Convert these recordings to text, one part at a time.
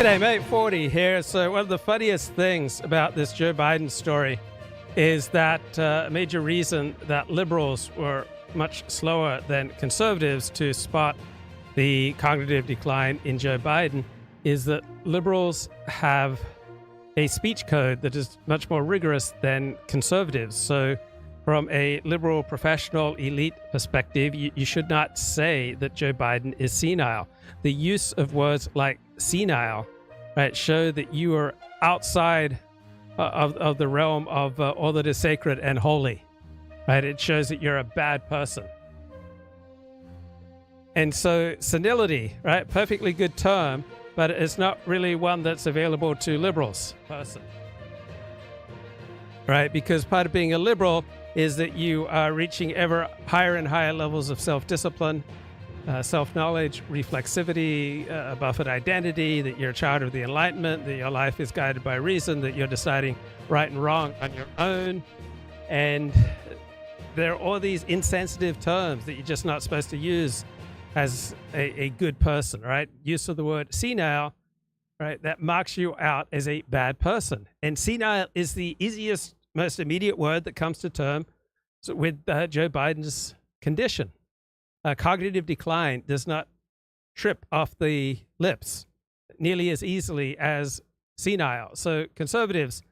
G'day, mate. 40 here. So one of the funniest things about this Joe Biden story is that a major reason that liberals were much slower than conservatives to spot the cognitive decline in Joe Biden is that liberals have a speech code that is much more rigorous than conservatives. So from a liberal professional elite perspective, you should not say that Joe Biden is senile. The use of words like senile, right, show that you are outside of the realm of all that is sacred and holy, right? It shows that you're a bad person. And so senility, right, perfectly good term, but it's not really one that's available to liberals person, right? Because part of being a liberal is that you are reaching ever higher and higher levels of self-discipline, self-knowledge, reflexivity, a buffered identity, that you're a child of the Enlightenment, that your life is guided by reason, that you're deciding right and wrong on your own. And there are all these insensitive terms that you're just not supposed to use as a good person, right? Use of the word senile, right? That marks you out as a bad person. And senile is the easiest, most immediate word that comes to term with Joe Biden's condition. Cognitive decline does not trip off the lips nearly as easily as senile. So conservatives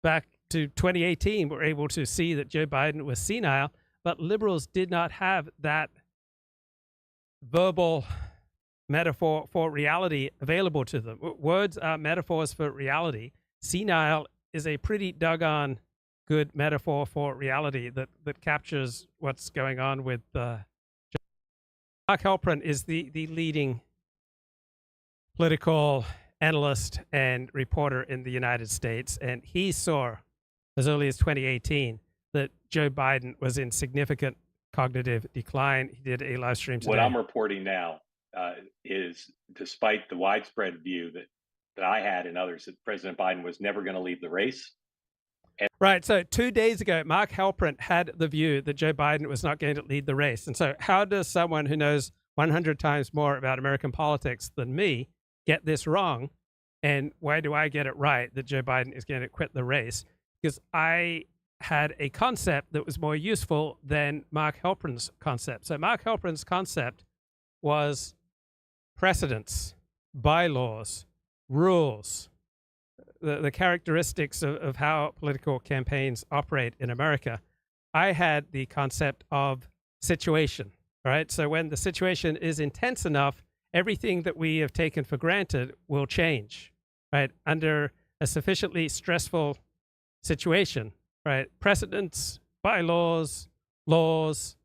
back to 2018 were able to see that Joe Biden was senile, but liberals did not have that verbal metaphor for reality available to them. Words are metaphors for reality. Senile is a pretty doggone good metaphor for reality that captures what's going on with Mark Halperin is the leading political analyst and reporter in the United States, and he saw as early as 2018 that Joe Biden was in significant cognitive decline. He did a live stream today. What I'm reporting now is, despite the widespread view that I had and others, that President Biden was never going to leave the race. Right. So 2 days ago, Mark Halperin had the view that Joe Biden was not going to lead the race. And so how does someone who knows 100 times more about American politics than me get this wrong? And why do I get it right that Joe Biden is going to quit the race? Because I had a concept that was more useful than Mark Halperin's concept. So Mark Halperin's concept was precedents, bylaws, rules, the characteristics of how political campaigns operate in America. I had the concept of situation, right? So when the situation is intense enough, everything that we have taken for granted will change, right? Under a sufficiently stressful situation, right? Precedents, bylaws, laws,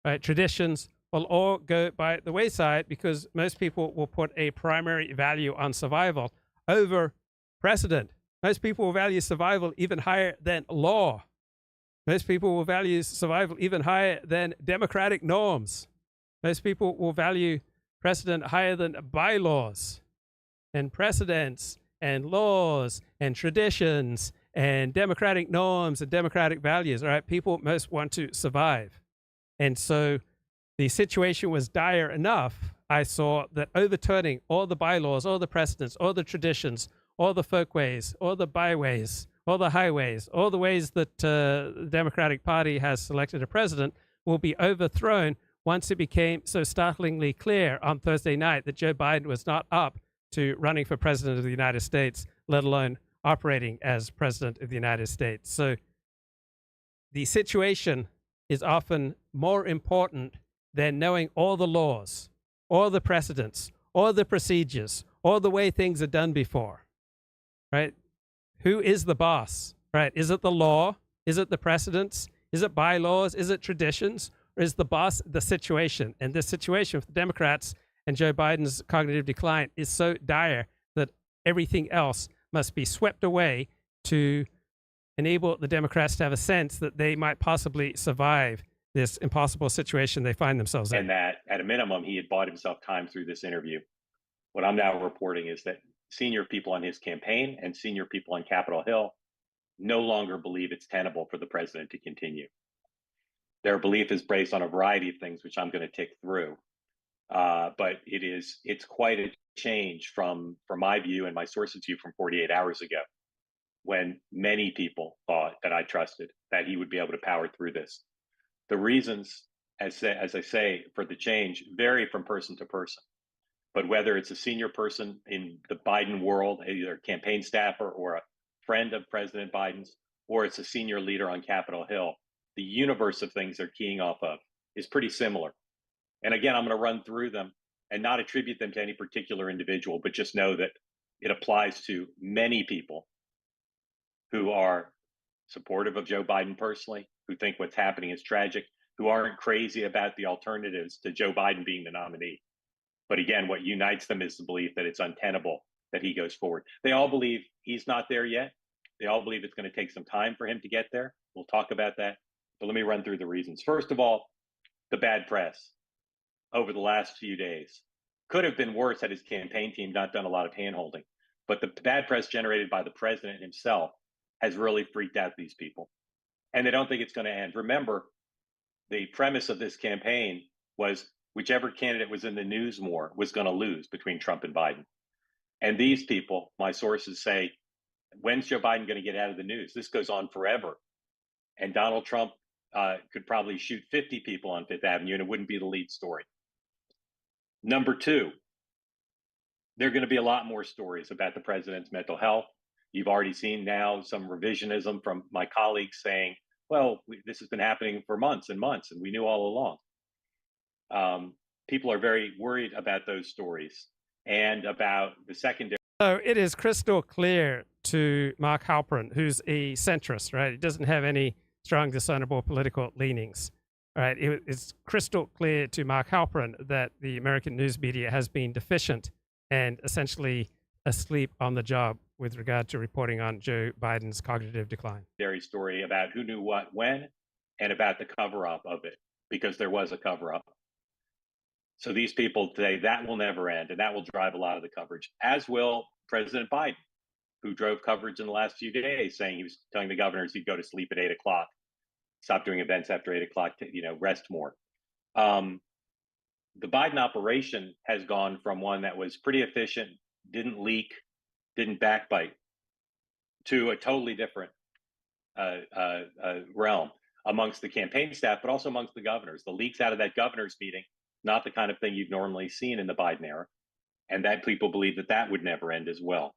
right? Traditions will all go by the wayside because most people will put a primary value on survival over precedent. Most people will value survival even higher than law. Most people will value survival even higher than democratic norms. Most people will value precedent higher than bylaws and precedents and laws and traditions and democratic norms and democratic values. All right, people most want to survive. And so the situation was dire enough, I saw, that overturning all the bylaws, all the precedents, all the traditions, all the folkways, all the byways, all the highways, all the ways that the Democratic Party has selected a president will be overthrown once it became so startlingly clear on Thursday night that Joe Biden was not up to running for president of the United States, let alone operating as president of the United States. So the situation is often more important than knowing all the laws, all the precedents, all the procedures, all the way things are done before. Right? Who is the boss? Right? Is it the law? Is it the precedents? Is it bylaws? Is it traditions? Or is the boss the situation? And this situation with the Democrats and Joe Biden's cognitive decline is so dire that everything else must be swept away to enable the Democrats to have a sense that they might possibly survive this impossible situation they find themselves in. And that, at a minimum, he had bought himself time through this interview. What I'm now reporting is that senior people on his campaign and senior people on Capitol Hill no longer believe it's tenable for the president to continue. Their belief is based on a variety of things, which I'm going to tick through. But it's quite a change from my view and my sources' view from 48 hours ago, when many people thought that I trusted that he would be able to power through this. The reasons, as I say, for the change vary from person to person. But whether it's a senior person in the Biden world, either a campaign staffer or a friend of President Biden's, or it's a senior leader on Capitol Hill, the universe of things they're keying off of is pretty similar. And again, I'm going to run through them and not attribute them to any particular individual, but just know that it applies to many people who are supportive of Joe Biden personally, who think what's happening is tragic, who aren't crazy about the alternatives to Joe Biden being the nominee. But again, what unites them is the belief that it's untenable that he goes forward. They all believe he's not there yet. They all believe it's going to take some time for him to get there. We'll talk about that. But let me run through the reasons. First of all, the bad press over the last few days could have been worse had his campaign team not done a lot of handholding. But the bad press generated by the president himself has really freaked out these people. And they don't think it's going to end. Remember, the premise of this campaign was whichever candidate was in the news more was going to lose between Trump and Biden. And these people, my sources say, when's Joe Biden going to get out of the news? This goes on forever. And Donald Trump could probably shoot 50 people on Fifth Avenue and it wouldn't be the lead story. Number two, there are going to be a lot more stories about the president's mental health. You've already seen now some revisionism from my colleagues saying, well, this has been happening for months and months, and we knew all along. People are very worried about those stories and about the secondary. So it is crystal clear to Mark Halperin, who's a centrist, right? He doesn't have any strong discernible political leanings, right? It's crystal clear to Mark Halperin that the American news media has been deficient and essentially asleep on the job with regard to reporting on Joe Biden's cognitive decline. Story about who knew what when and about the cover-up of it, because there was a cover-up. So these people today, that will never end, and that will drive a lot of the coverage, as will President Biden, who drove coverage in the last few days, saying he was telling the governors he'd go to sleep at 8 o'clock, stop doing events after 8 o'clock, to rest more. The Biden operation has gone from one that was pretty efficient, didn't leak, didn't backbite, to a totally different realm amongst the campaign staff, but also amongst the governors. The leaks out of that governor's meeting, not the kind of thing you've normally seen in the Biden era, and that people believe that would never end as well.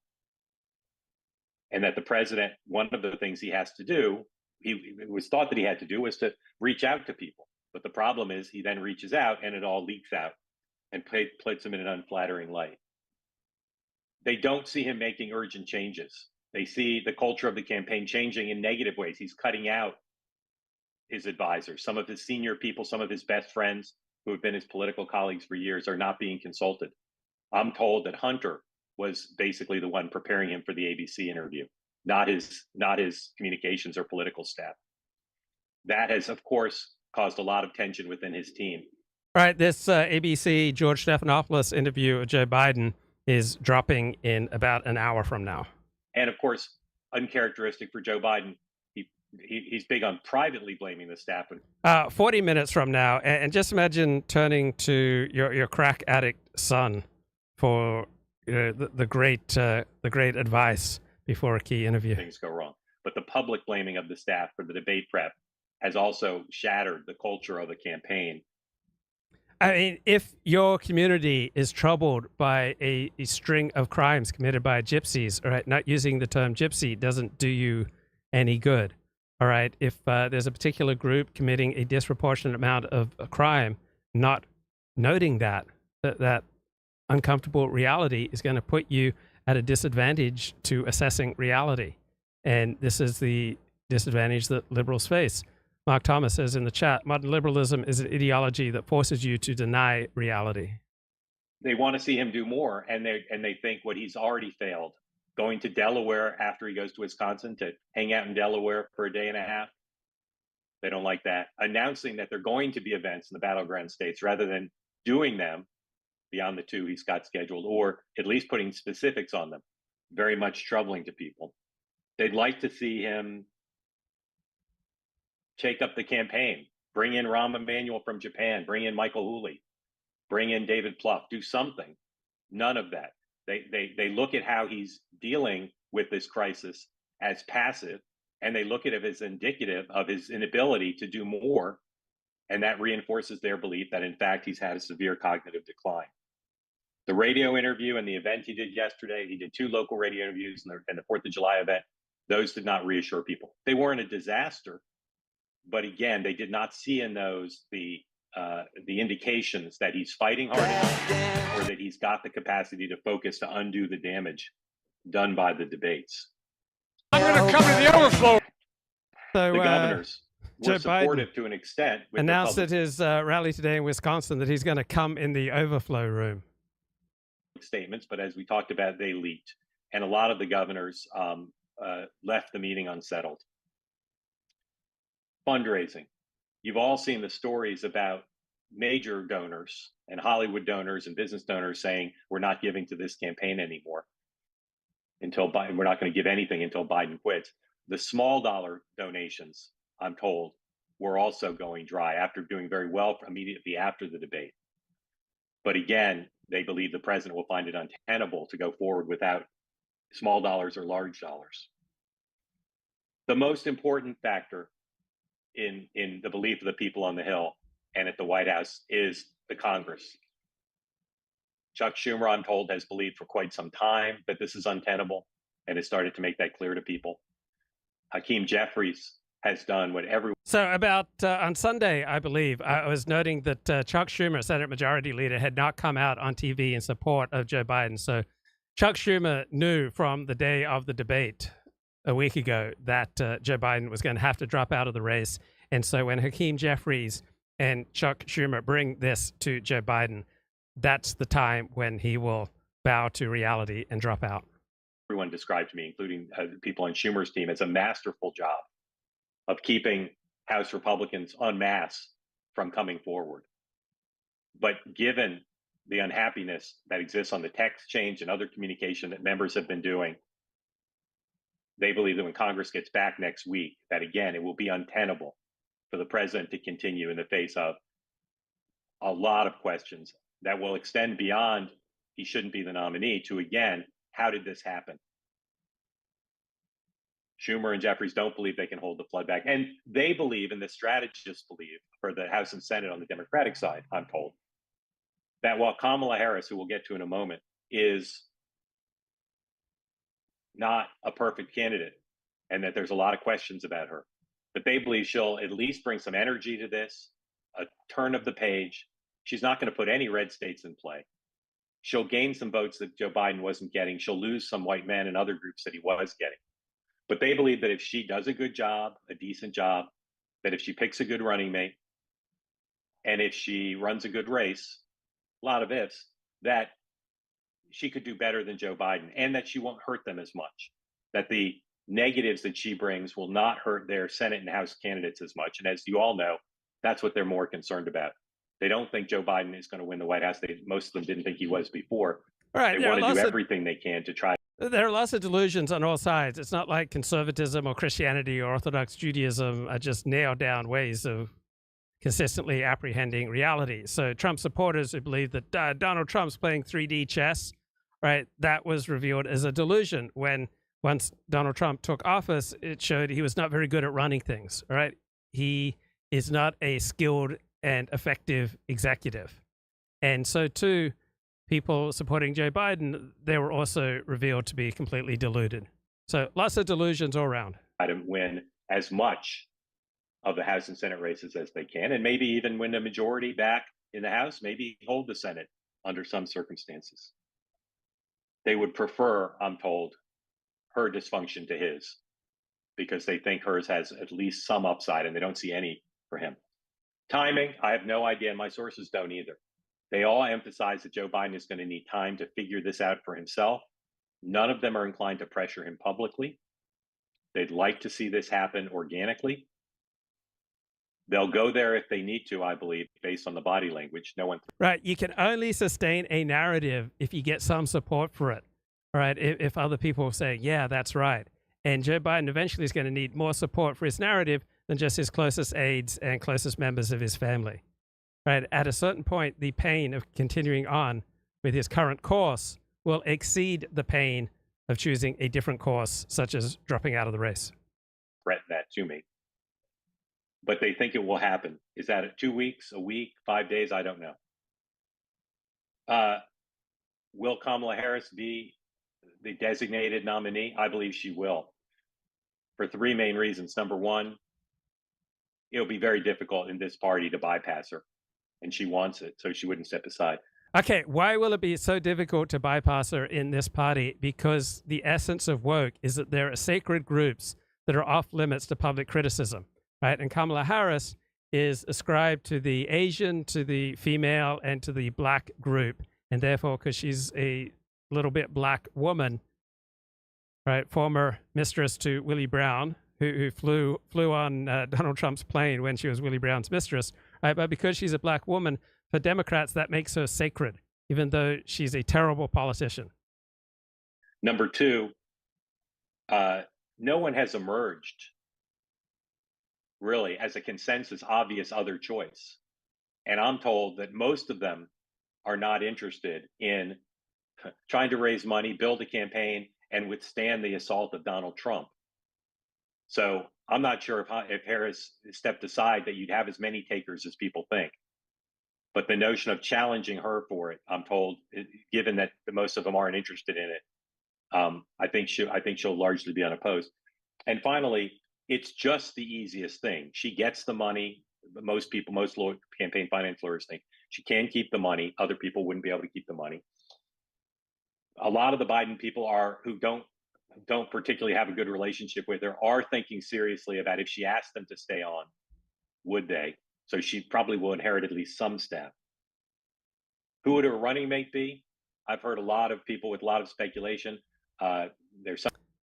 And that the president, one of the things he has to do, it was thought that he had to do, was to reach out to people. But the problem is he then reaches out and it all leaks out and puts him in an unflattering light. They don't see him making urgent changes. They see the culture of the campaign changing in negative ways. He's cutting out his advisors. Some of his senior people, some of his best friends who have been his political colleagues for years are not being consulted. I'm told that Hunter was basically the one preparing him for the ABC interview, not his communications or political staff. That has, of course, caused a lot of tension within his team. Right. This ABC George Stephanopoulos interview with Joe Biden is dropping in about an hour from now. And of course, uncharacteristic for Joe Biden, he's big on privately blaming the staff. 40 minutes from now, and just imagine turning to your crack addict son for the great advice before a key interview. Things go wrong, but the public blaming of the staff for the debate prep has also shattered the culture of the campaign. I mean, if your community is troubled by a string of crimes committed by gypsies, all right, not using the term gypsy doesn't do you any good. All right, if there's a particular group committing a disproportionate amount of a crime, not noting that uncomfortable reality is going to put you at a disadvantage to assessing reality. And this is the disadvantage that liberals face. Mark Thomas says in the chat, modern liberalism is an ideology that forces you to deny reality. They want to see him do more, and they think what he's already failed, going to Delaware after he goes to Wisconsin to hang out in Delaware for a day and a half. They don't like that. Announcing that they're going to be events in the battleground states rather than doing them beyond the two he's got scheduled, or at least putting specifics on them. Very much troubling to people. They'd like to see him shake up the campaign, bring in Rahm Emanuel from Japan, bring in Michael Hooley, bring in David Plouffe, do something. None of that. They look at how he's dealing with this crisis as passive, and they look at it as indicative of his inability to do more, and that reinforces their belief that, in fact, he's had a severe cognitive decline. The radio interview and the event he did yesterday, he did 2 local radio interviews and the 4th of July event. Those did not reassure people. They weren't a disaster, but again, they did not see in those the indications that he's fighting hard enough, or that he's got the capacity to focus to undo the damage done by the debates. I'm going to come to the overflow. So, the governors were Joe supportive Biden to an extent. With announced at his rally today in Wisconsin that he's going to come in the overflow room. Statements, but as we talked about, they leaked, and a lot of the governors left the meeting unsettled. Fundraising. You've all seen the stories about major donors and Hollywood donors and business donors saying, we're not giving to this campaign anymore until Biden, we're not going to give anything until Biden quits. The small dollar donations, I'm told, were also going dry after doing very well immediately after the debate. But again, they believe the president will find it untenable to go forward without small dollars or large dollars. The most important factor in the belief of the people on the Hill and at the White House is the Congress. Chuck Schumer, I'm told, has believed for quite some time that this is untenable and has started to make that clear to people. Hakeem Jeffries has done what everyone. So about on Sunday, I believe, I was noting that Chuck Schumer, Senate Majority Leader, had not come out on TV in support of Joe Biden. So Chuck Schumer knew from the day of the debate a week ago that Joe Biden was going to have to drop out of the race. And so when Hakeem Jeffries and Chuck Schumer bring this to Joe Biden, that's the time when he will bow to reality and drop out. Everyone described to me, including people on Schumer's team, as a masterful job of keeping House Republicans en masse from coming forward. But given the unhappiness that exists on the text change and other communication that members have been doing, they believe that when Congress gets back next week, that again, it will be untenable for the president to continue in the face of a lot of questions that will extend beyond he shouldn't be the nominee to, again, how did this happen? Schumer and Jeffries don't believe they can hold the flood back. And they believe, and the strategists believe, for the House and Senate on the Democratic side, I'm told, that while Kamala Harris, who we'll get to in a moment, is not a perfect candidate and that there's a lot of questions about her, but they believe she'll at least bring some energy to this, a turn of the page. She's not going to put any red states in play. She'll gain some votes that Joe Biden wasn't getting. She'll lose some white men and other groups that he was getting. But they believe that if she does a good job, a decent job, that if she picks a good running mate, and if she runs a good race, a lot of ifs, that she could do better than Joe Biden, and that she won't hurt them as much, that the negatives that she brings will not hurt their Senate and House candidates as much. And as you all know, that's what they're more concerned about. They don't think Joe Biden is going to win the White House. Most of them didn't think he was before. All right, they want to do everything they can to try. There are lots of delusions on all sides. It's not like conservatism or Christianity or Orthodox Judaism are just nailed down ways of consistently apprehending reality. So Trump supporters who believe that Donald Trump's playing 3D chess, right, that was revealed as a delusion when once Donald Trump took office, it showed he was not very good at running things, all right? He is not a skilled and effective executive. And so too, people supporting Joe Biden, they were also revealed to be completely deluded. So lots of delusions all around. Biden win as much of the House and Senate races as they can, and maybe even win a majority back in the House, maybe hold the Senate under some circumstances. They would prefer, I'm told, her dysfunction to his, because they think hers has at least some upside and they don't see any for him. Timing, I have no idea, and my sources don't either. They all emphasize that Joe Biden is going to need time to figure this out for himself. None of them are inclined to pressure him publicly. They'd like to see this happen organically. They'll go there if they need to, I believe, based on the body language. No one. Right. You can only sustain a narrative if you get some support for it. All right. If other people say, yeah, that's right. And Joe Biden eventually is going to need more support for his narrative than just his closest aides and closest members of his family. right? At a certain point, the pain of continuing on with his current course will exceed the pain of choosing a different course, such as dropping out of the race. Threaten that to me. But they think it will happen. Is that 2 weeks, a week, 5 days? I don't know. Will Kamala Harris be the designated nominee? I believe she will, for three main reasons. Number one, it'll be very difficult in this party to bypass her, and she wants it, so she wouldn't step aside. Okay, why will it be so difficult to bypass her in this party? Because the essence of woke is that there are sacred groups that are off limits to public criticism, right? And Kamala Harris is ascribed to the Asian, to the female, and to the black group. And therefore, because she's a little bit black woman, right, former mistress to Willie Brown, who flew on Donald Trump's plane when she was Willie Brown's mistress, right? But because she's a black woman, for Democrats, that makes her sacred, even though she's a terrible politician. Number two, no one has emerged really as a consensus obvious other choice. And I'm told that most of them are not interested in trying to raise money, build a campaign, and withstand the assault of Donald Trump. So I'm not sure if Harris stepped aside that you'd have as many takers as people think. But the notion of challenging her for it, I'm told, given that most of them aren't interested in it, I think she'll largely be unopposed. And finally, it's just the easiest thing. She gets the money. Most campaign finance lawyers think she can keep the money. Other people wouldn't be able to keep the money. A lot of the Biden people who don't particularly have a good relationship with her are thinking seriously about if she asked them to stay on, would they? So she probably will inherit at least some staff. Who would her running mate be? I've heard a lot of people with a lot of speculation.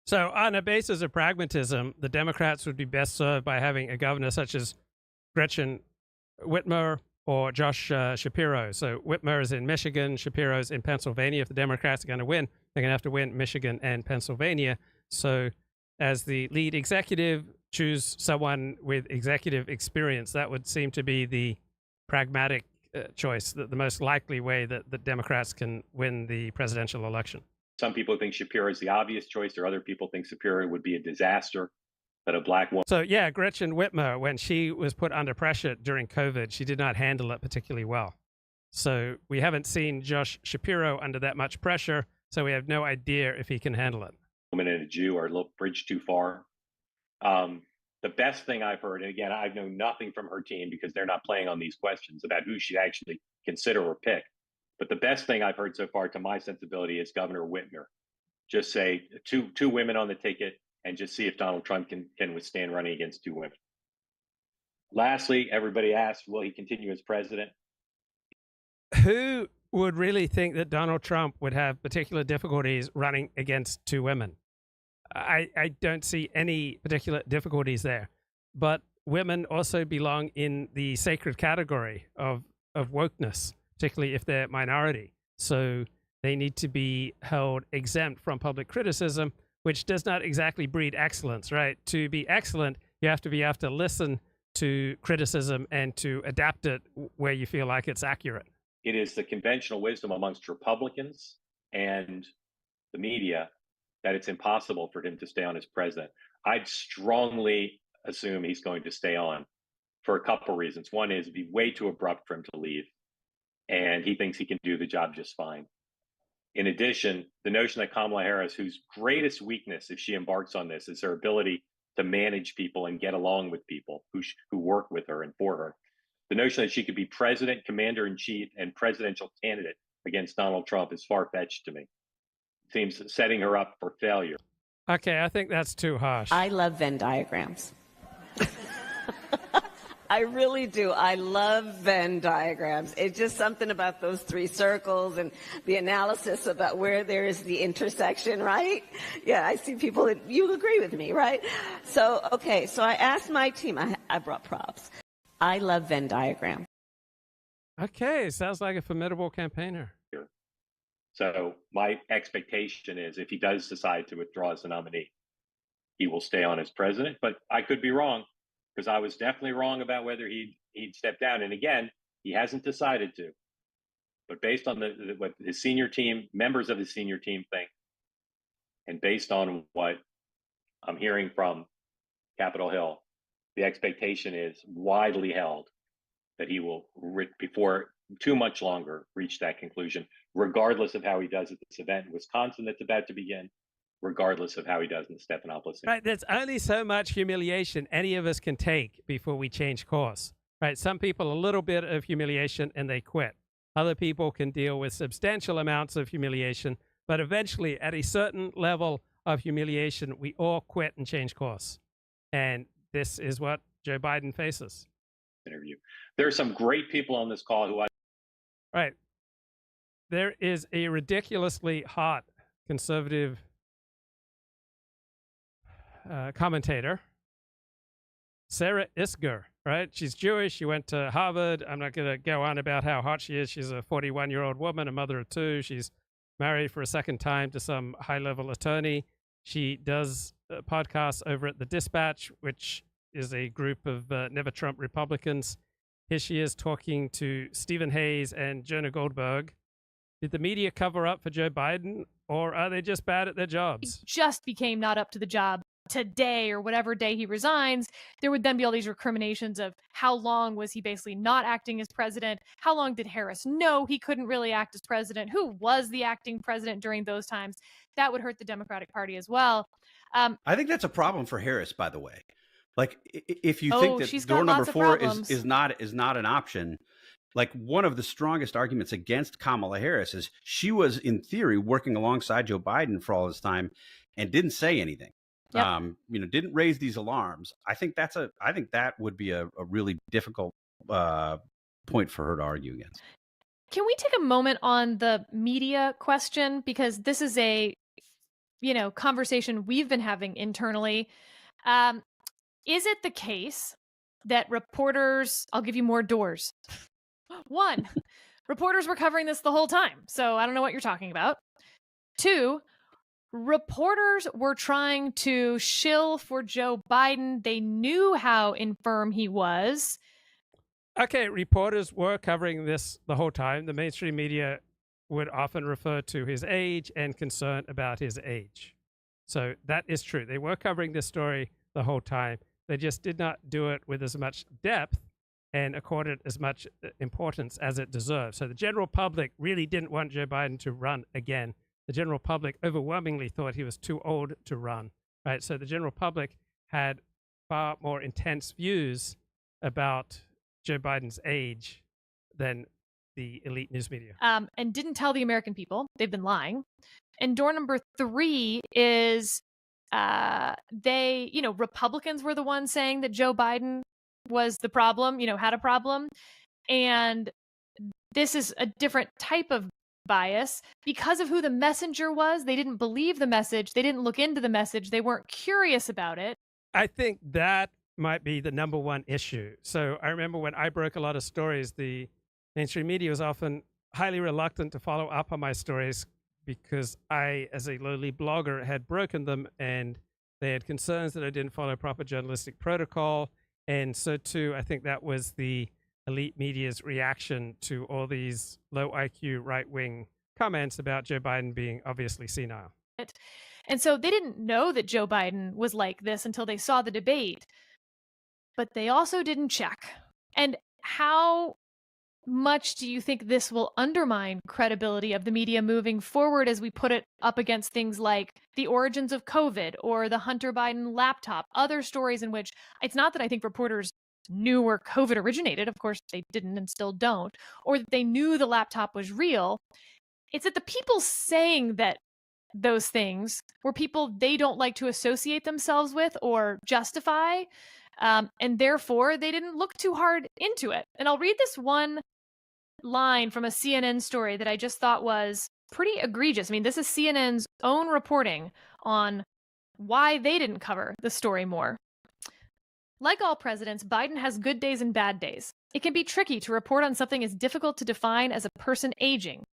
So on a basis of pragmatism, the Democrats would be best served by having a governor such as Gretchen Whitmer or Josh Shapiro. So Whitmer is in Michigan, Shapiro's in Pennsylvania. If the Democrats are going to win, they're going to have to win Michigan and Pennsylvania. So as the lead executive, choose someone with executive experience. That would seem to be the pragmatic choice, the most likely way that the Democrats can win the presidential election. Some people think Shapiro is the obvious choice, or other people think Shapiro would be a disaster, that a black woman. So yeah, Gretchen Whitmer, when she was put under pressure during COVID, she did not handle it particularly well. So we haven't seen Josh Shapiro under that much pressure, so we have no idea if he can handle it. Woman and a Jew are a little bridge too far. The best thing I've heard, and again, I've known nothing from her team because they're not playing on these questions about who she'd actually consider or pick. But the best thing I've heard so far, to my sensibility, is Governor Whitmer. Just say two women on the ticket and just see if Donald Trump can withstand running against two women. Lastly, everybody asks, will he continue as president? Who would really think that Donald Trump would have particular difficulties running against two women? I don't see any particular difficulties there. But women also belong in the sacred category of wokeness, particularly if they're minority. So they need to be held exempt from public criticism, which does not exactly breed excellence, right? To be excellent, you have to be able to listen to criticism and to adapt it where you feel like it's accurate. It is the conventional wisdom amongst Republicans and the media that it's impossible for him to stay on as president. I'd strongly assume he's going to stay on for a couple of reasons. One is it'd be way too abrupt for him to leave, and he thinks he can do the job just fine. In addition, the notion that Kamala Harris, whose greatest weakness, if she embarks on this, is her ability to manage people and get along with people who work with her and for her. The notion that she could be president, commander-in-chief, and presidential candidate against Donald Trump is far-fetched to me. Seems setting her up for failure. Okay, I think that's too harsh. I love Venn diagrams. I really do. I love Venn diagrams. It's just something about those three circles and the analysis about where there is the intersection, right? Yeah, I see people that you agree with me, right? So, okay, so I asked my team, I brought props. I love Venn diagrams. Okay, sounds like a formidable campaigner. So my expectation is if he does decide to withdraw as a nominee, he will stay on as president. But I could be wrong, because I was definitely wrong about whether he'd step down. And again, He hasn't decided to, but based on what his senior team, members of his senior team think, and based on what I'm hearing from Capitol Hill, the expectation is widely held that he will, before too much longer, reach that conclusion, regardless of how he does at this event in Wisconsin that's about to begin, regardless of how he does in the Stephanopoulos. Right. There's only so much humiliation any of us can take before we change course. Right. Some people, a little bit of humiliation and they quit. Other people can deal with substantial amounts of humiliation, but eventually at a certain level of humiliation, we all quit and change course. And this is what Joe Biden faces. Interview. There are some great people on this call who I. Right. There is a ridiculously hot conservative commentator, Sarah Isgur, right? She's Jewish. She went to Harvard. I'm not going to go on about how hot she is. She's a 41-year-old woman, a mother of two. She's married for a second time to some high-level attorney. She does podcasts over at The Dispatch, which is a group of Never Trump Republicans. Here she is talking to Stephen Hayes and Jonah Goldberg. Did the media cover up for Joe Biden, or are they just bad at their jobs? He just became not up to the job today or whatever day he resigns. There would then be all these recriminations of how long was he basically not acting as president? How long did Harris know he couldn't really act as president? Who was the acting president during those times? That would hurt the Democratic Party as well. I think that's a problem for Harris, by the way. Like, if you think that door number 4 is not an option, like, one of the strongest arguments against Kamala Harris is she was, in theory, working alongside Joe Biden for all this time and didn't say anything. Yep. Didn't raise these alarms. I think that would be a really difficult point for her to argue against. Can we take a moment on the media question? Because this is a, conversation we've been having internally. Is it the case that reporters, I'll give you more doors. 1, reporters were covering this the whole time, so I don't know what you're talking about. 2, reporters were trying to shill for Joe Biden. They knew how infirm he was. Okay, reporters were covering this the whole time. The mainstream media would often refer to his age and concern about his age. So that is true. They were covering this story the whole time. They just did not do it with as much depth and accord it as much importance as it deserved. So the general public really didn't want Joe Biden to run again. The general public overwhelmingly thought he was too old to run, right? So the general public had far more intense views about Joe Biden's age than the elite news media. And didn't tell the American people. They've been lying. And door number 3 is Republicans were the ones saying that Joe Biden was the problem, had a problem. And this is a different type of bias because of who the messenger was. They didn't believe the message. They didn't look into the message. They weren't curious about it. I think that might be the number one issue. So I remember when I broke a lot of stories, the mainstream media was often highly reluctant to follow up on my stories because I, as a lowly blogger, had broken them, and they had concerns that I didn't follow proper journalistic protocol. And so too, I think that was the elite media's reaction to all these low IQ right-wing comments about Joe Biden being obviously senile. And so they didn't know that Joe Biden was like this until they saw the debate. But they also didn't check. And how much do you think this will undermine credibility of the media moving forward as we put it up against things like the origins of COVID or the Hunter Biden laptop, other stories in which it's not that I think reporters knew where COVID originated. Of course, they didn't and still don't, or that they knew the laptop was real. It's that the people saying that those things were people they don't like to associate themselves with or justify. And therefore, they didn't look too hard into it. And I'll read this one line from a CNN story that I just thought was pretty egregious. I mean, this is CNN's own reporting on why they didn't cover the story more. Like all presidents, Biden has good days and bad days. It can be tricky to report on something as difficult to define as a person aging.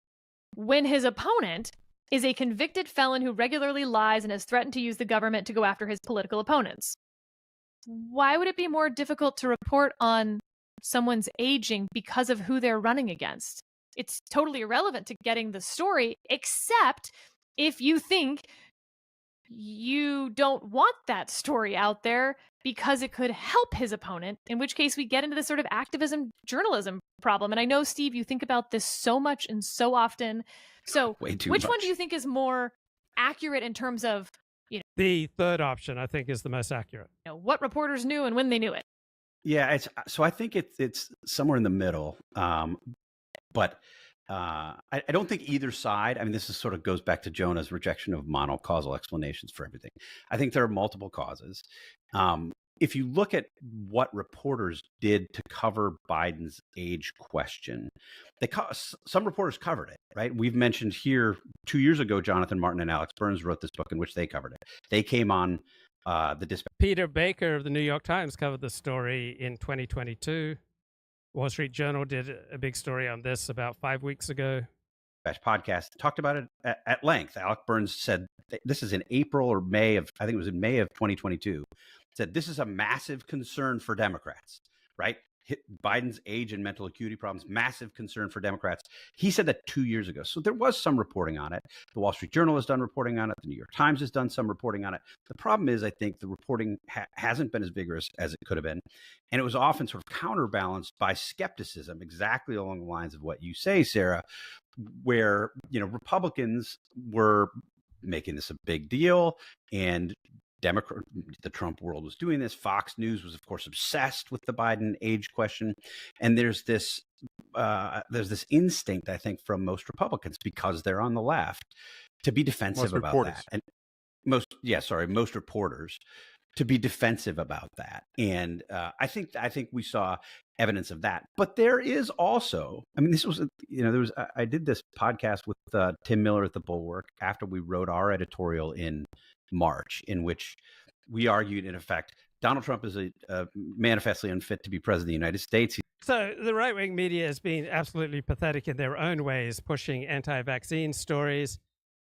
When his opponent is a convicted felon who regularly lies and has threatened to use the government to go after his political opponents. Why would it be more difficult to report on someone's aging because of who they're running against. It's totally irrelevant to getting the story, except if you think you don't want that story out there because it could help his opponent, in which case we get into this sort of activism journalism problem. And I know, Steve, you think about this so much and so often. So which one do you think is more accurate in terms of, the third option, I think, is the most accurate. What reporters knew and when they knew it? Yeah, so I think it's somewhere in the middle. But I don't think either side, I mean, this is sort of goes back to Jonah's rejection of monocausal explanations for everything. I think there are multiple causes. If you look at what reporters did to cover Biden's age question, some reporters covered it, right? We've mentioned here 2 years ago, Jonathan Martin and Alex Burns wrote this book in which they covered it. They came on the Dispatch. Peter Baker of the New York Times covered the story in 2022. Wall Street Journal did a big story on this about 5 weeks ago. Podcast talked about it at length. Alex Burns said this is in April or May of, I think it was in May of 2022. Said this is a massive concern for Democrats, right? Biden's age and mental acuity problems, massive concern for Democrats. He said that 2 years ago. So there was some reporting on it. The Wall Street Journal has done reporting on it. The New York Times has done some reporting on it. The problem is, I think the reporting hasn't been as vigorous as it could have been. And it was often sort of counterbalanced by skepticism, exactly along the lines of what you say, Sarah, where, Republicans were making this a big deal, and the Trump world was doing this. Fox News was, of course, obsessed with the Biden age question. And there's this instinct, I think, from most Republicans, because they're on the left, to be defensive about that. And most reporters to be defensive about that. And I think we saw evidence of that. But there is also, I mean, this was, I did this podcast with Tim Miller at the Bulwark after we wrote our editorial in March, in which we argued, in effect, Donald Trump is a manifestly unfit to be president of the United States. So the right-wing media has been absolutely pathetic in their own ways, pushing anti-vaccine stories,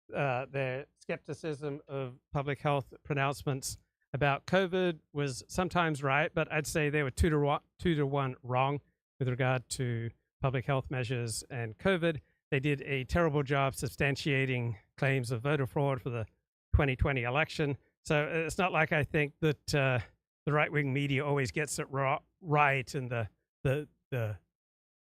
their skepticism of public health pronouncements about COVID was sometimes right, but I'd say they were 2 to 1 wrong with regard to public health measures and COVID. They did a terrible job substantiating claims of voter fraud for the 2020 election. So it's not like I think that the right-wing media always gets it right, and the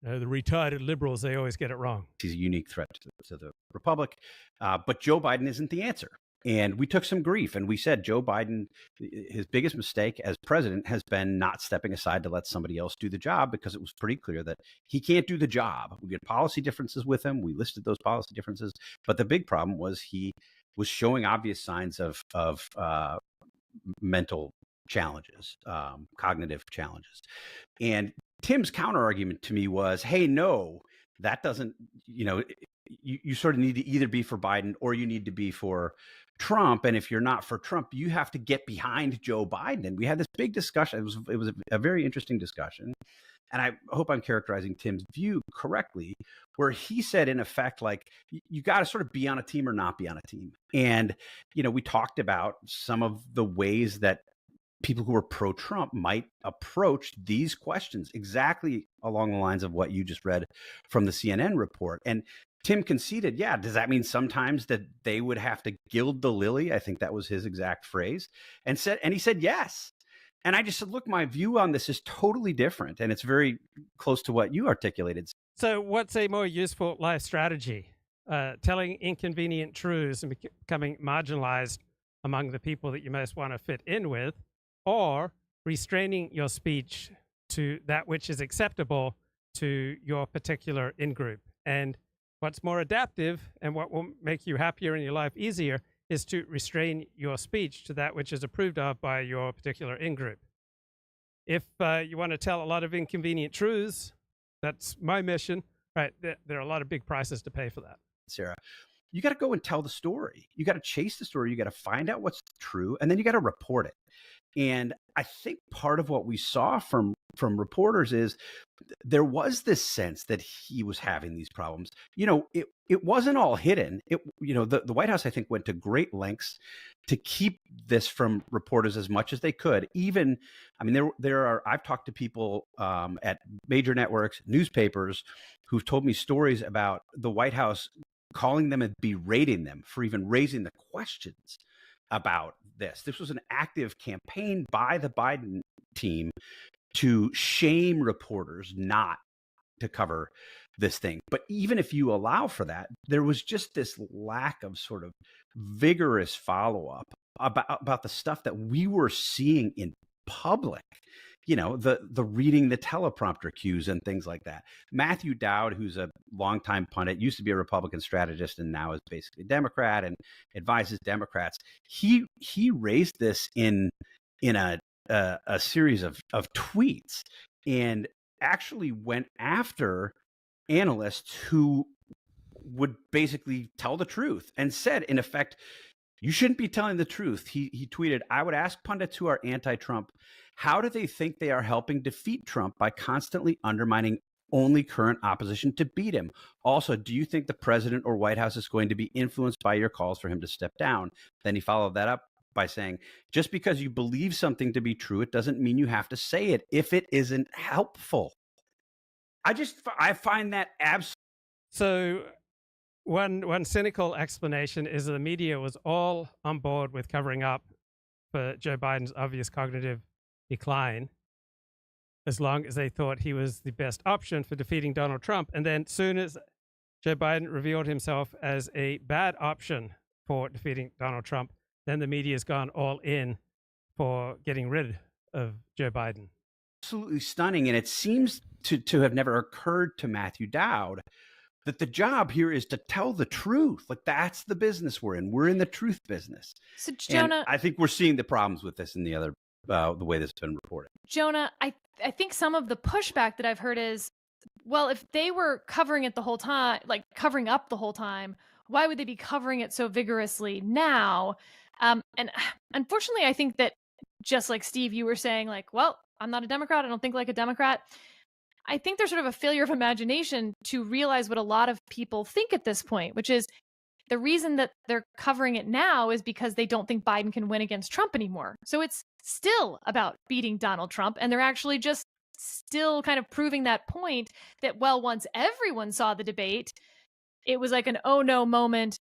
retarded liberals, they always get it wrong. He's a unique threat to the Republic, but Joe Biden isn't the answer. And we took some grief, and we said Joe Biden, his biggest mistake as president has been not stepping aside to let somebody else do the job, because it was pretty clear that he can't do the job. We had policy differences with him. We listed those policy differences. But the big problem was he was showing obvious signs of mental challenges, cognitive challenges. And Tim's counter argument to me was, hey, no, that doesn't, you sort of need to either be for Biden or you need to be for Trump. And if you're not for Trump, you have to get behind Joe Biden. And we had this big discussion. It was a very interesting discussion. And I hope I'm characterizing Tim's view correctly, where he said, in effect, like, you got to sort of be on a team or not be on a team. And, we talked about some of the ways that people who are pro-Trump might approach these questions exactly along the lines of what you just read from the CNN report. And Tim conceded, yeah, does that mean sometimes that they would have to gild the lily? I think that was his exact phrase. And he said, yes. And I just said, look, my view on this is totally different. And it's very close to what you articulated. So what's a more useful life strategy? Telling inconvenient truths and becoming marginalized among the people that you most want to fit in with, or restraining your speech to that which is acceptable to your particular in-group. And what's more adaptive and what will make you happier in your life easier is to restrain your speech to that which is approved of by your particular in-group. If you want to tell a lot of inconvenient truths, that's my mission, right? There are a lot of big prices to pay for that. Sarah, you got to go and tell the story. You got to chase the story. You got to find out what's true, and then you got to report it. And I think part of what we saw from reporters is there was this sense that he was having these problems. It wasn't all hidden. The White House, I think, went to great lengths to keep this from reporters as much as they could. Even, I mean, I've talked to people at major networks, newspapers, who've told me stories about the White House calling them and berating them for even raising the questions about this. This was an active campaign by the Biden team to shame reporters not to cover this thing. But even if you allow for that, there was just this lack of sort of vigorous follow-up about the stuff that we were seeing in public. The reading the teleprompter cues and things like that. Matthew Dowd, who's a longtime pundit, used to be a Republican strategist and now is basically a Democrat and advises Democrats. He raised this in a series of tweets and actually went after analysts who would basically tell the truth and said, in effect, you shouldn't be telling the truth. He tweeted, "I would ask pundits who are anti-Trump, how do they think they are helping defeat Trump by constantly undermining only current opposition to beat him? Also, do you think the president or White House is going to be influenced by your calls for him to step down?" Then he followed that up by saying, "Just because you believe something to be true, it doesn't mean you have to say it if it isn't helpful." I find that absolutely. So one cynical explanation is that the media was all on board with covering up for Joe Biden's obvious cognitive decline as long as they thought he was the best option for defeating Donald Trump. And then soon as Joe Biden revealed himself as a bad option for defeating Donald Trump, then the media's gone all in for getting rid of Joe Biden. Absolutely stunning. And it seems to have never occurred to Matthew Dowd that the job here is to tell the truth. Like, that's the business we're in. We're in the truth business. So, Jonah, and I think we're seeing the problems with this in the other, the way this has been reported. Jonah, I think some of the pushback that I've heard is, well, if they were covering it the whole time, like covering up the whole time, why would they be covering it so vigorously now? And unfortunately, I think that just like Steve, you were saying, like, well, I'm not a Democrat. I don't think like a Democrat. I think there's sort of a failure of imagination to realize what a lot of people think at this point, which is the reason that they're covering it now is because they don't think Biden can win against Trump anymore. So it's still about beating Donald Trump. And they're actually just still kind of proving that point that, well, once everyone saw the debate, it was like an oh no moment.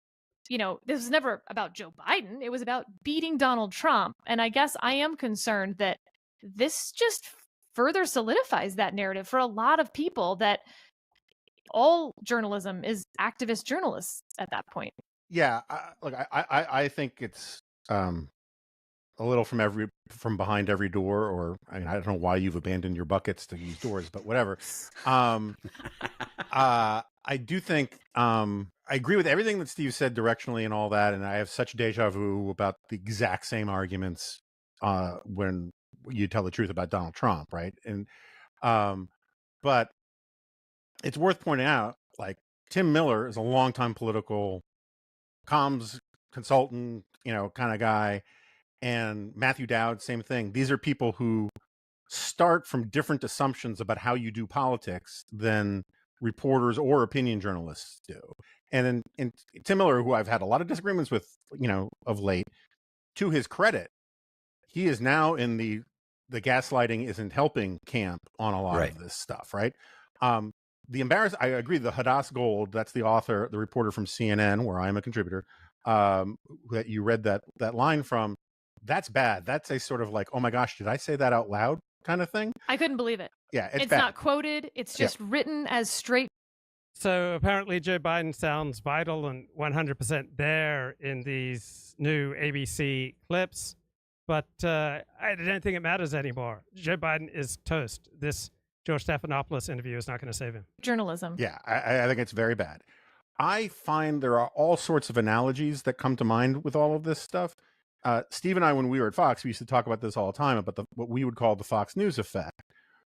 This was never about Joe Biden. It was about beating Donald Trump. And I guess I am concerned that this just further solidifies that narrative for a lot of people, that all journalism is activist journalists at that point. Yeah, I think it's a little from behind every door, or I don't know why you've abandoned your buckets to use doors, but whatever. I do think I agree with everything that Steve said directionally and all that, and I have such deja vu about the exact same arguments when you tell the truth about Donald Trump, right? And but it's worth pointing out, like, Tim Miller is a longtime political comms consultant, kind of guy, and Matthew Dowd, same thing. These are people who start from different assumptions about how you do politics than reporters or opinion journalists do. And in Tim Miller, who I've had a lot of disagreements with, of late, to his credit, he is now in the gaslighting isn't helping camp on a lot of this stuff, right? I agree, the Hadass Gold, that's the author, the reporter from CNN, where I'm a contributor, that you read that line from, that's bad. That's a sort of like, oh my gosh, did I say that out loud kind of thing? I couldn't believe it. Yeah, it's bad. Not quoted. It's just written as straight. So apparently Joe Biden sounds vital and 100% there in these new ABC clips. But I don't think it matters anymore. Joe Biden is toast. This George Stephanopoulos interview is not going to save him. Journalism. Yeah, I think it's very bad. I find there are all sorts of analogies that come to mind with all of this stuff. Steve and I, when we were at Fox, we used to talk about this all the time, about what we would call the Fox News effect,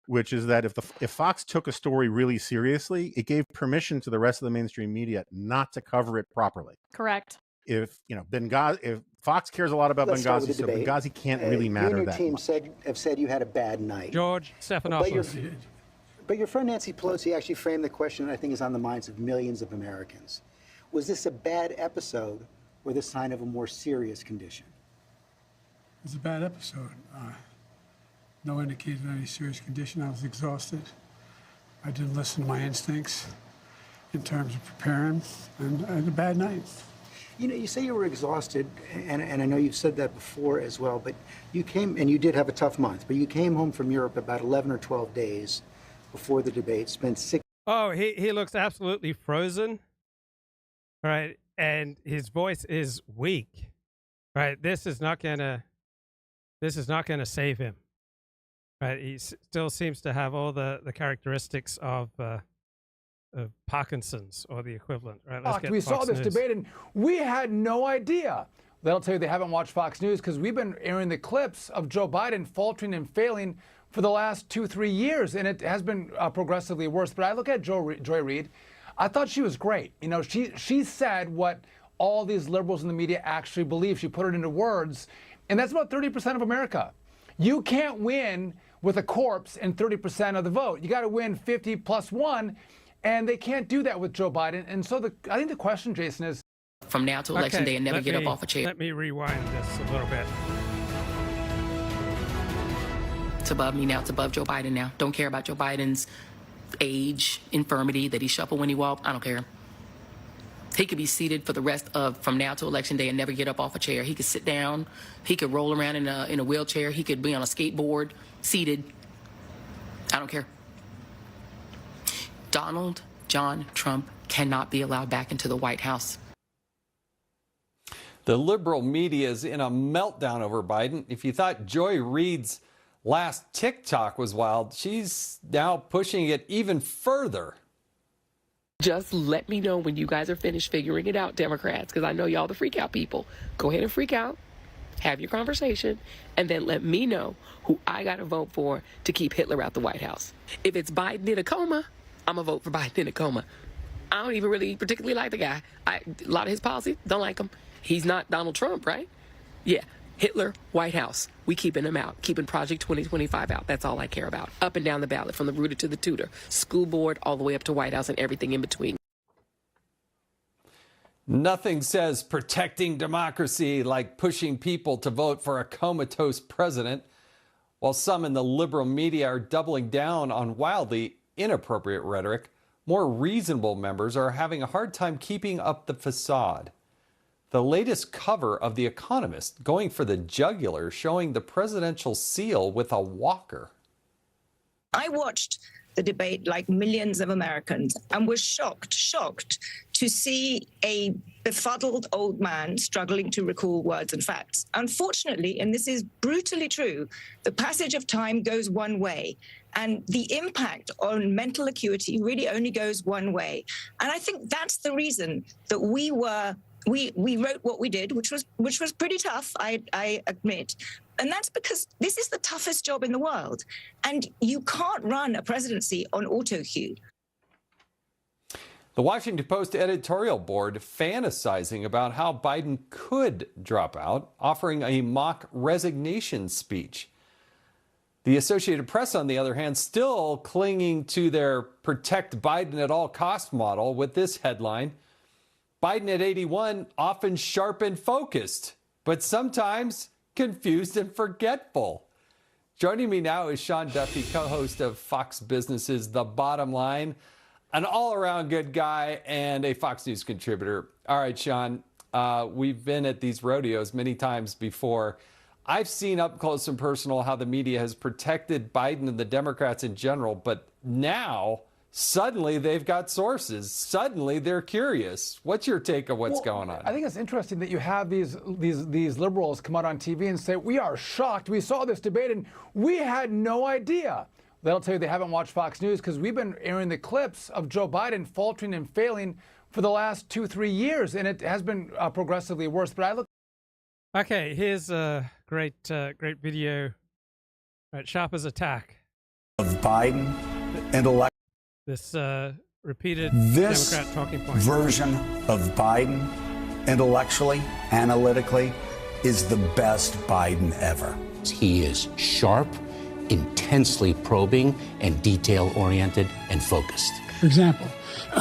which is that if Fox took a story really seriously, it gave permission to the rest of the mainstream media not to cover it properly. Correct. if Benghazi, if Fox cares a lot about Benghazi, so Benghazi can't really matter that much. You and your team have said you had a bad night. George Stephanopoulos. But your friend Nancy Pelosi actually framed the question that I think is on the minds of millions of Americans. Was this a bad episode or the sign of a more serious condition? It was a bad episode. No indication of any serious condition. I was exhausted. I didn't listen to my instincts in terms of preparing, and I had a bad night. You say you were exhausted, and I know you've said that before as well, but you came, and you did have a tough month, but you came home from Europe about 11 or 12 days before the debate, spent 6... Oh, he looks absolutely frozen, right? And his voice is weak, right? This is not gonna save him, right? He still seems to have all the characteristics of Parkinson's or the equivalent, right? We saw this debate and we had no idea. They'll tell you they haven't watched Fox News because we've been airing the clips of Joe Biden faltering and failing for the last 2-3 years, and it has been progressively worse. But I look at Joy Reid. I thought she was great. She said what all these liberals in the media actually believe. She put it into words, and that's about 30% of America. You can't win with a corpse and 30% of the vote. You got to win 50 plus 1, and they can't do that with Joe Biden. And so I think the question, Jason, is from now to election day and never get up off a chair. Let me rewind this a little bit. It's above me now. It's above Joe Biden now. Don't care about Joe Biden's age, infirmity, that he shuffled when he walked. I don't care. He could be seated for the rest of from now to election day and never get up off a chair. He could sit down. He could roll around in a wheelchair. He could be on a skateboard, seated. I don't care. Donald John Trump cannot be allowed back into the White House. The liberal media is in a meltdown over Biden. If you thought Joy Reid's last TikTok was wild, she's now pushing it even further. Just let me know when you guys are finished figuring it out, Democrats, because I know y'all the freak out people. Go ahead and freak out, have your conversation, and then let me know who I got to vote for to keep Hitler out the White House. If it's Biden in a coma, I'm going to vote for Biden in a coma. I don't even really particularly like the guy. A lot of his policies, don't like him. He's not Donald Trump, right? Yeah. Hitler, White House. We keeping him out. Keeping Project 2025 out. That's all I care about. Up and down the ballot, from the rooter to the tutor. School board, all the way up to White House and everything in between. Nothing says protecting democracy like pushing people to vote for a comatose president, while some in the liberal media are doubling down on wildly inappropriate rhetoric. More reasonable members are having a hard time keeping up the facade. The latest cover of The Economist going for the jugular, showing the presidential seal with a walker. I watched the debate like millions of Americans and was shocked to see a befuddled old man struggling to recall words and facts. Unfortunately, and this is brutally true, the passage of time goes one way, and the impact on mental acuity really only goes one way. And I think that's the reason that we wrote what we did, which was pretty tough, I admit. And that's because this is the toughest job in the world. And you can't run a presidency on auto cue. The Washington Post editorial board fantasizing about how Biden could drop out, offering a mock resignation speech. The Associated Press, on the other hand, still clinging to their protect Biden at all cost model with this headline: Biden at 81, often sharp and focused, but sometimes confused and forgetful. Joining me now is Sean Duffy, co-host of Fox Business's The Bottom Line, an all-around good guy and a Fox News contributor. All right, Sean, we've been at these rodeos many times before. I've seen up close and personal how the media has protected Biden and the Democrats in general, but now suddenly they've got sources. Suddenly they're curious. What's your take of what's going on? I think it's interesting that you have these liberals come out on TV and say, we are shocked. We saw this debate and we had no idea. They'll tell you they haven't watched Fox News because we've been airing the clips of Joe Biden faltering and failing for the last 2-3 years, and it has been progressively worse. But I look. Okay, here's a great video. Right, sharp as a tack. Of Biden and election. This repeated this Democrat talking point. Version of Biden intellectually, analytically, is the best Biden ever. He is sharp, intensely probing, and detail-oriented and focused. For example,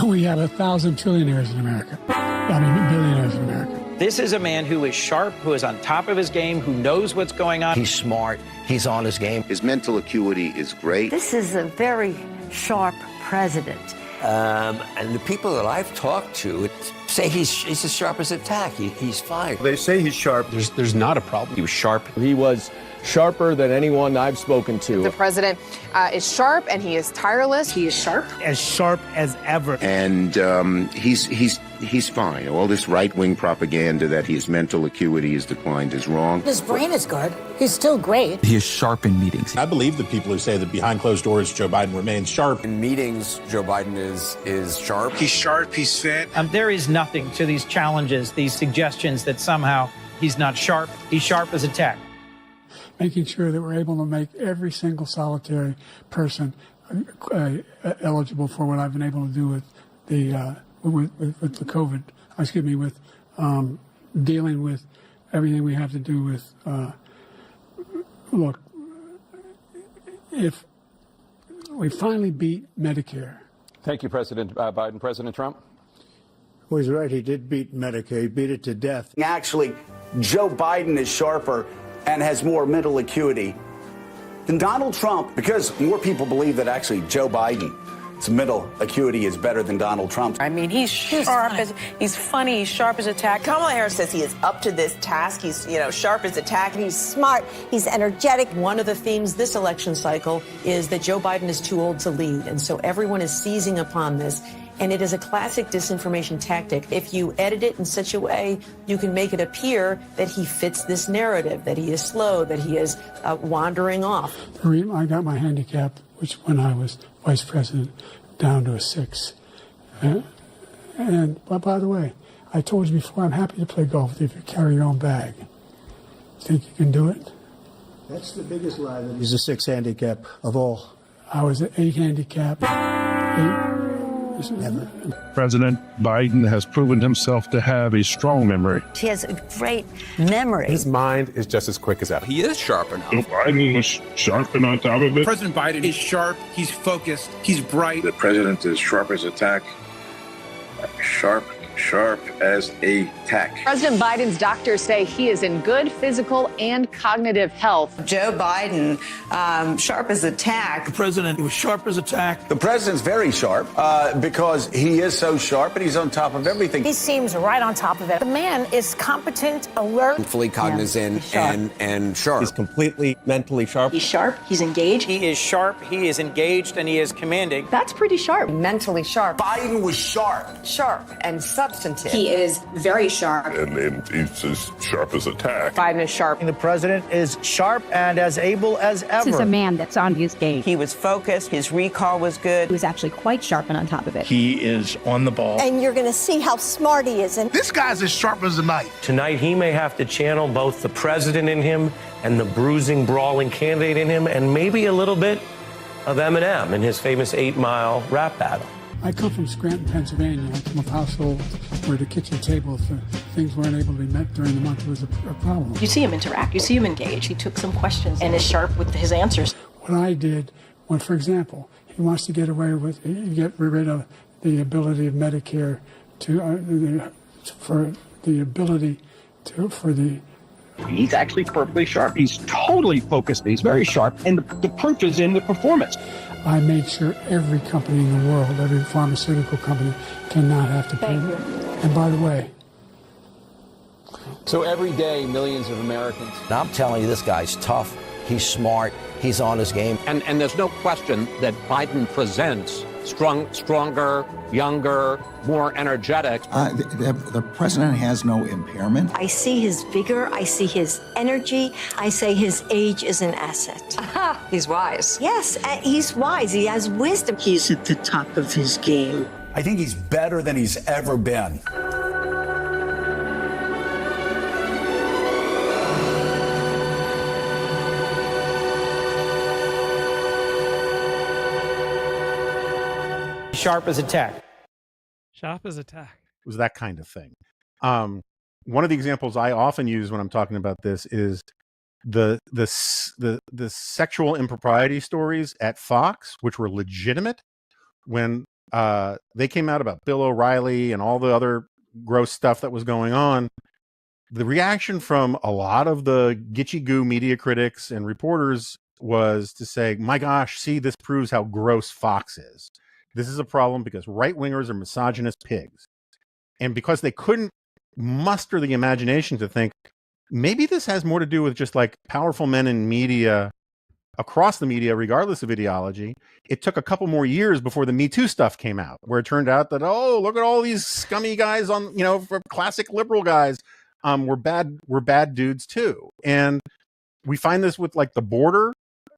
we have 1,000 trillionaires in America. Billionaires in America. This is a man who is sharp, who is on top of his game, who knows what's going on. He's smart. He's on his game. His mental acuity is great. This is a very sharp president. And the people that I've talked to say he's as sharp as a tack. He's fine. They say he's sharp. There's not a problem. He was sharp. He was sharper than anyone I've spoken to. The president is sharp and he is tireless. He is sharp. As sharp as ever. And he's fine. All this right-wing propaganda that his mental acuity has declined is wrong. His brain is good. He's still great. He is sharp in meetings. I believe the people who say that behind closed doors, Joe Biden remains sharp. In meetings, Joe Biden is sharp. He's sharp, he's fit. There is nothing to these challenges, these suggestions that somehow he's not sharp. He's sharp as a tack. Making sure that we're able to make every single solitary person eligible for what I've been able to do with the COVID. With dealing with everything we have to do with. Look, if we finally beat Medicare. Thank you, President Biden. President Trump? Well, he's right. He did beat Medicare. He beat it to death. Actually, Joe Biden is sharper and has more mental acuity than Donald Trump, because more people believe that actually Joe Biden's mental acuity is better than Donald Trump. I mean, he's sharp he's funny, he's sharp as a tack. Kamala Harris says he is up to this task. He's, sharp as a tack. He's smart, he's energetic. One of the themes this election cycle is that Joe Biden is too old to lead, and so everyone is seizing upon this. And it is a classic disinformation tactic. If you edit it in such a way, you can make it appear that he fits this narrative, that he is slow, that he is wandering off. I got my handicap, which when I was vice president, down to a 6. But by the way, I told you before, I'm happy to play golf with you if you carry your own bag. Think you can do it? That's the biggest lie, that he's a 6 handicap of all. I was an 8 handicap. 8. President Biden has proven himself to have a strong memory. He has a great memory. His mind is just as quick as ever. He is sharp enough. Joe Biden was sharp and on top of it. President Biden is sharp, he's focused, he's bright. The president is sharp as a tack. Sharp as a tack. President Biden's doctors say he is in good physical and cognitive health. Joe Biden, sharp as a tack. The president was sharp as a tack. The president's very sharp because he is so sharp and he's on top of everything. He seems right on top of it. The man is competent, alert. Fully cognizant and sharp. He's completely mentally sharp. He's sharp, he's engaged. He is sharp, he is engaged, and he is commanding. That's pretty sharp. Mentally sharp. Biden was sharp. Sharp and substantive. He is very sharp. And he's as sharp as a tack. Biden is sharp. The president is sharp and as able as ever. This is a man that's on his game. He was focused. His recall was good. He was actually quite sharp and on top of it. He is on the ball. And you're going to see how smart he is. And This guy's as sharp as a knife. Tonight, he may have to channel both the president in him and the bruising, brawling candidate in him, and maybe a little bit of Eminem in his famous 8 Mile rap battle. I come from Scranton, Pennsylvania. I come from a household where the kitchen table, if things weren't able to be met during the month, was a problem. you see him interact, you see him engage. He took some questions and is sharp with his answers. What I did, when, for example, he wants to get rid of the ability of Medicare He's actually perfectly sharp. He's totally focused. He's very sharp. And the proof is in the performance. I made sure every company in the world, every pharmaceutical company, cannot have to pay. And by the way, So every day, millions of Americans. I'm telling you, this guy's tough. He's smart. He's on his game. And there's no question that Biden presents stronger, younger, more energetic. The president has no impairment. I see his vigor. I see his energy. I say his age is an asset. He's wise. Yes, he's wise. He has wisdom. He's at the top of his game. I think he's better than he's ever been. Sharp as a tack. Sharp as a tack. It was that kind of thing. one of the examples I often use when I'm talking about this is the sexual impropriety stories at Fox, which were legitimate when they came out about Bill O'Reilly and all the other gross stuff that was going on. The reaction from a lot of the gitchy goo media critics and reporters was to say, my gosh, see, this proves how gross Fox is. This is a problem because right-wingers are misogynist pigs. And because they couldn't muster the imagination to think, maybe this has more to do with just like powerful men in media, across the media, regardless of ideology. It took a couple more years before the Me Too stuff came out, where it turned out that, oh, look at all these scummy guys on, for classic liberal guys. We're bad dudes too. And we find this with like the border.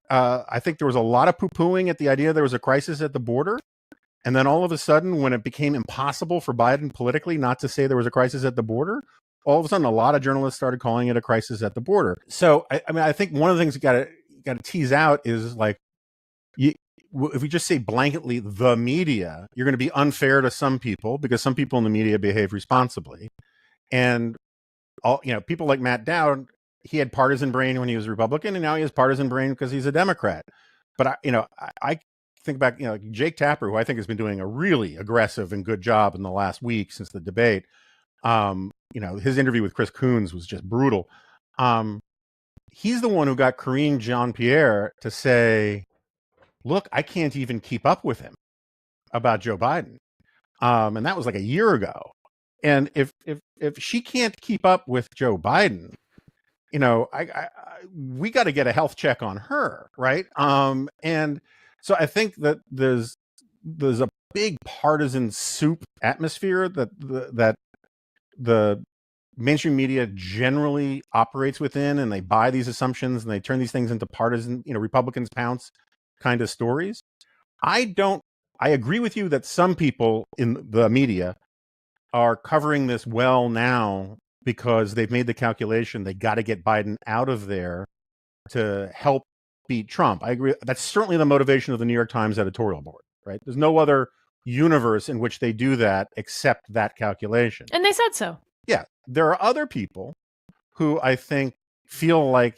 I think there was a lot of poo-pooing at the idea there was a crisis at the border. And then all of a sudden, when it became impossible for Biden politically not to say there was a crisis at the border, all of a sudden, a lot of journalists started calling it a crisis at the border. So, I think one of the things you got to tease out is like, if we just say blanketly the media, you're going to be unfair to some people because some people in the media behave responsibly, and all people like Matt Dowd, he had partisan brain when he was a Republican, and now he has partisan brain because he's a Democrat. But I think back, Jake Tapper, who I think has been doing a really aggressive and good job in the last week since the debate. His interview with Chris Coons was just brutal. He's the one who got Karine Jean-Pierre to say, look, I can't even keep up with him about Joe Biden. And that was like a year ago. And if she can't keep up with Joe Biden, we got to get a health check on her, right? And so I think that there's a big partisan soup atmosphere that the mainstream media generally operates within, and they buy these assumptions and they turn these things into partisan, Republicans pounce kind of stories. I agree with you that some people in the media are covering this well now because they've made the calculation they got to get Biden out of there to help beat Trump. I agree. That's certainly the motivation of the New York Times editorial board, right? There's no other universe in which they do that except that calculation. And they said so. Yeah. There are other people who I think feel like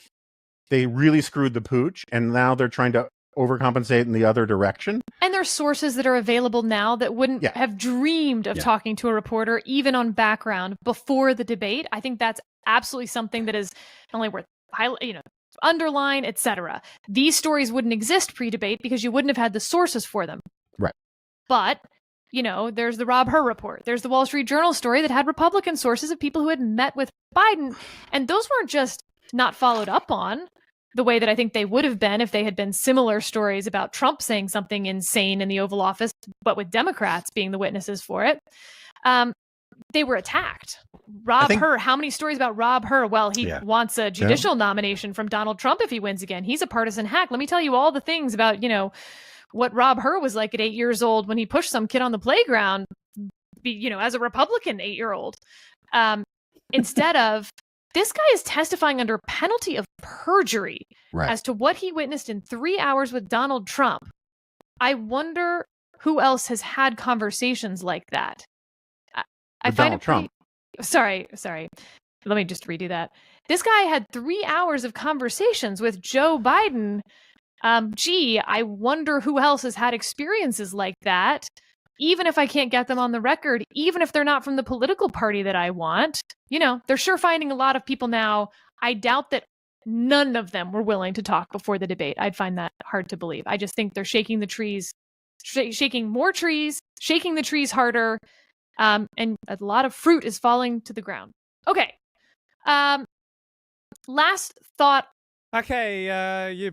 they really screwed the pooch, and now they're trying to overcompensate in the other direction. And there's sources that are available now that wouldn't have dreamed of talking to a reporter, even on background, before the debate. I think that's absolutely something that is not only worth underline, etc. These stories wouldn't exist pre-debate because you wouldn't have had the sources for them. Right. But, there's the Rob Hur report. There's the Wall Street Journal story that had Republican sources of people who had met with Biden. And those weren't just not followed up on the way that I think they would have been if they had been similar stories about Trump saying something insane in the Oval Office, but with Democrats being the witnesses for it. They were attacked. Rob Hur, how many stories about Rob Hur? Well, he wants a judicial nomination from Donald Trump if he wins again. He's a partisan hack. Let me tell you all the things about, what Rob Hur was like at 8 years old when he pushed some kid on the playground, as a Republican 8-year-old. Instead of, this guy is testifying under penalty of perjury as to what he witnessed in 3 hours with Donald Trump. I wonder who else has had conversations like that. I find it Trump. Sorry. Let me just redo that. This guy had 3 hours of conversations with Joe Biden. I wonder who else has had experiences like that, even if I can't get them on the record, even if they're not from the political party that I want. They're sure finding a lot of people now. I doubt that none of them were willing to talk before the debate. I'd find that hard to believe. I just think they're shaking the trees, shaking more trees, shaking the trees harder. And a lot of fruit is falling to the ground. Okay. Last thought. Okay, you